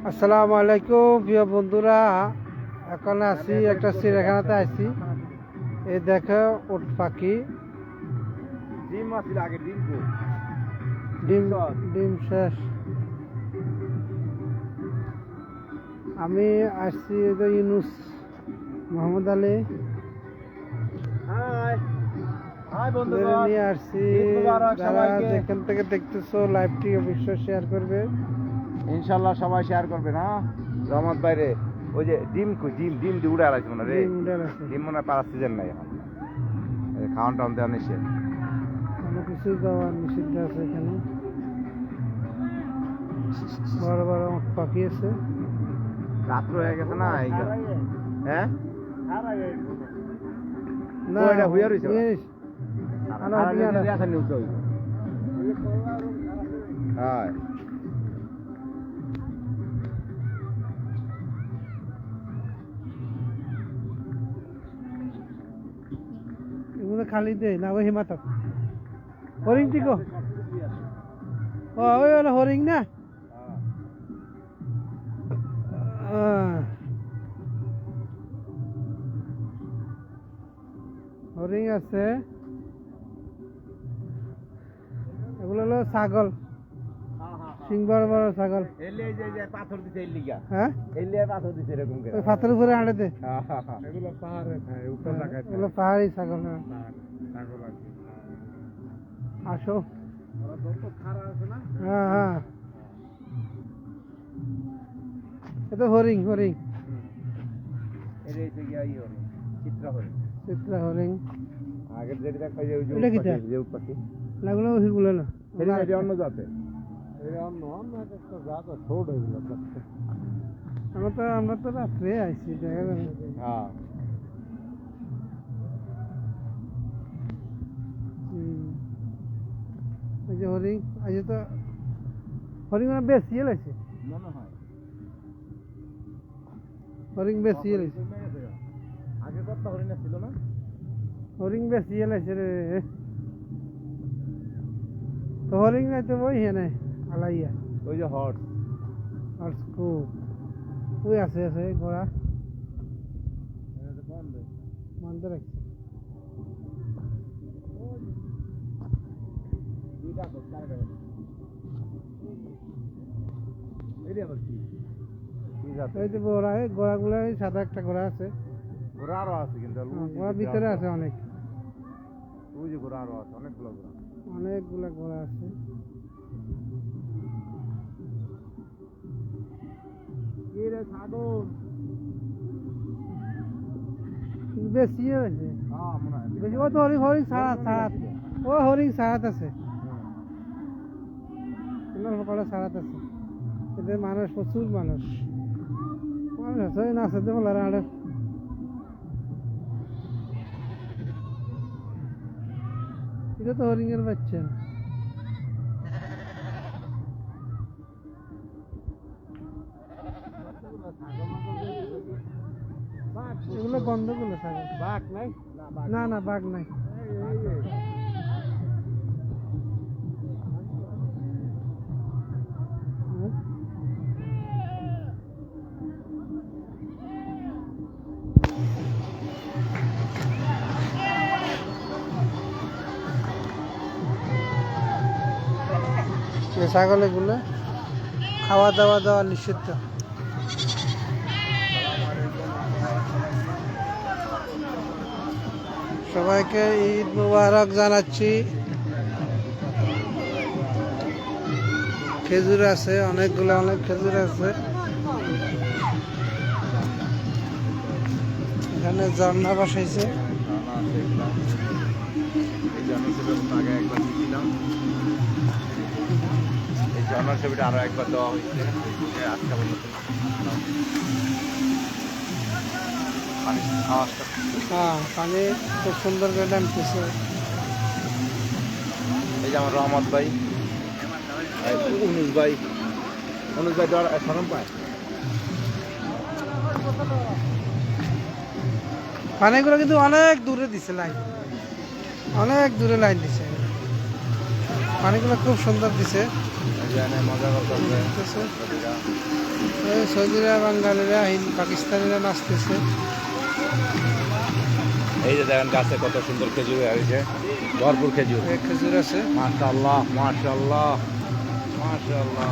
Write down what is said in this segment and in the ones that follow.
আসসালামু আলাইকুম প্রিয় বন্ধুরা, এখন আছি একটা চিড়িয়াখানাতে আছি। এই দেখো উট পাখি, ডিম আছিল আগে ডিম কো ডিম ডিম শেষ। আমি আসছি ইউনুস মোহাম্মদ আলী হাই হাই ধরে বন্ধুগণ, নিয়ে আসছি। ঈদ মুবারক যারা সবাইকে। যেখান থেকে দেখতেছো লাইভটি অবশ্যই শেয়ার করবে। ইনশাআল্লাহ সবাই শেয়ার করবে না রহমত বাইরে। ওই যে ডিম কো ডিম ডিম দি উড়ে আলাইছে মনে রে। ডিম উড়ে আছে, ডিম মনে পারার সিজন নাই এখন। এই খাওয়ান টাউন দেওয়া নিষেধ। কোনো কিছু দেওয়া নিষিদ্ধ আছে এখানে। বড় বড় উট পাখি আছে। রাত্র হয়ে গেছে না এই হ্যাঁ না ওইটা হুইয়া রইছে ওরা। জিনিস আলো আর দিয়ে আলো। দেখা নিউজ হই হ্যাঁ এগুলো খালি দে না ওই হিমাতা হরিং টিকো। ও ওই হলো হরিং না। হরিং আছে। এগুলো হলো ছাগল, সিং বড় বড় ছাগল। এলে যে যে পাথর দিছে এই লিগা। হ্যাঁ এলে পাথর দিছে এরকম করে। ওই পাথরের উপরে হাঁটে দে। এগুলো পাহাড়ে খায় উপর লাগায় এগুলো পাহাড়ি ছাগল। হ্যাঁ ছাগল আছে। আসো। ওরা যত খাড়া আছে না হ্যাঁ হ্যাঁ এটা হরিং হরিং এর এই যে ইয়ে হল চিত্রা হল চিত্রা হরিং। আগের যেটা দেখা যায় ওই যে এটা কি উট পাখি, তা? যে উট পাখি লাগলো ওইগুলো না। এটা অন্য জাতে এটা অন্য অন্য একটা জাত ছোট এগুলো আমরা তো রাত্রে আইছি দেখা যাবে। হ্যাঁ ওই যে হরিং আজ তো হরিং বেশি এলাইছে। মনে হয় হরিং বেশি এলাইছে। আগে কত হরিণা ছিল না হরিং বেশি এলাইছে রে। তো হরিং নাই তো ওই হেনে আলাইয়া ওই যে হর্স আর স্কুপ ওই আছে আছে ঘোড়া বন্ধ রাখছে। দুইটা তো চারটা এই আবার কি কি জাত এই যে ঘোড়া এই ঘোড়াগুলো এই সাদা একটা ঘোড়া আছে। ঘোড়া আরো আছে কিন্তু ঘোড়ার ভিতরে আছে অনেক, ওই যে ঘোড়া আরো আছে অনেকগুলো ঘোড়া অনেকগুলা ঘোড়া আছে। কি রে সাধু বেশি হয়েছে হ্যাঁ মনে হয় বেশি। ও তো হরিং হরিং সারাত সারাত ও হরিং সারাত আছে। সকালে সারাত আছে। এদের মানুষ প্রচুর মানুষ মানুষ আছে ওই নাচাতে বলার আরে এটা তো হরিং এর বাচ্চা। এগুলো গন্ধগুলো ছাগল। বাঘ নাই না না বাঘ নাই। ছাগল এগুলো খাওয়া দাওয়া দেওয়া নিষিদ্ধ। সবাইকে ঈদ মুবারক জানাচ্ছি। খেজুর আছে অনেকগুলো, অনেক খেজুর আছে। এখানে ঝর্ণা বসাইছে। এই ঝর্ণার ছবিটা আরো একবার দেওয়া হয়েছে আজকে পানির আওয়াজটা হ্যাঁ পানি খুব সুন্দর করে নামতেছে। এই যে আমার রহমত ভাই অনুজ ভাই সরম পায় পানিগুলো কিন্তু অনেক দূরে দিছে লাইন, অনেক দূরে লাইন দিছে। পানিগুলো খুব সুন্দর দিছে। এখানে মজা করতেছে নাচতেছে। সৌদিরা। ওই সৌদিরা, বাঙালিরা, পাকিস্তানিরা নাচতেছে। এই যে দেখেন গাছে কত সুন্দর খেজুর হয়েছে, ভরপুর খেজুর। এই খেজুর আছে। মাশাআল্লাহ মাশাআল্লাহ মাশাআল্লাহ।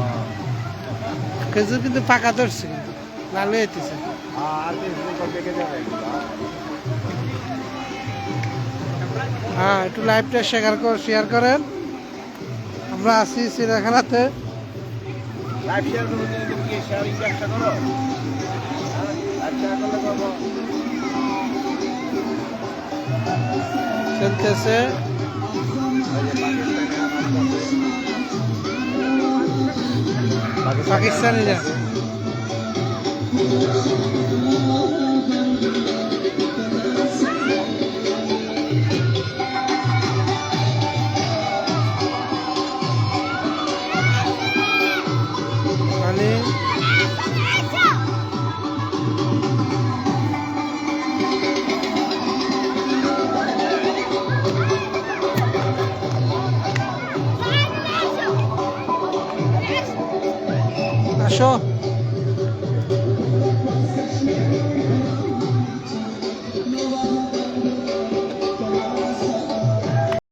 খেজুর কিন্তু পাকা ধরছে, কিন্তু লাল হয়ে যেতেছে। আর কিছু পেকে যাবে এগুলা। হ্যাঁ, একটু লাইভটা শেয়ার করেন। আমরা আছি চিড়িয়াখানাতে। লাইভ শেয়ার করো, তুমি কি শেয়ারিং ব্যবসা করো? লাইভ শেয়ার করলে পাবো। চলতেছে। পাকিস্তানিরা মানে আসো।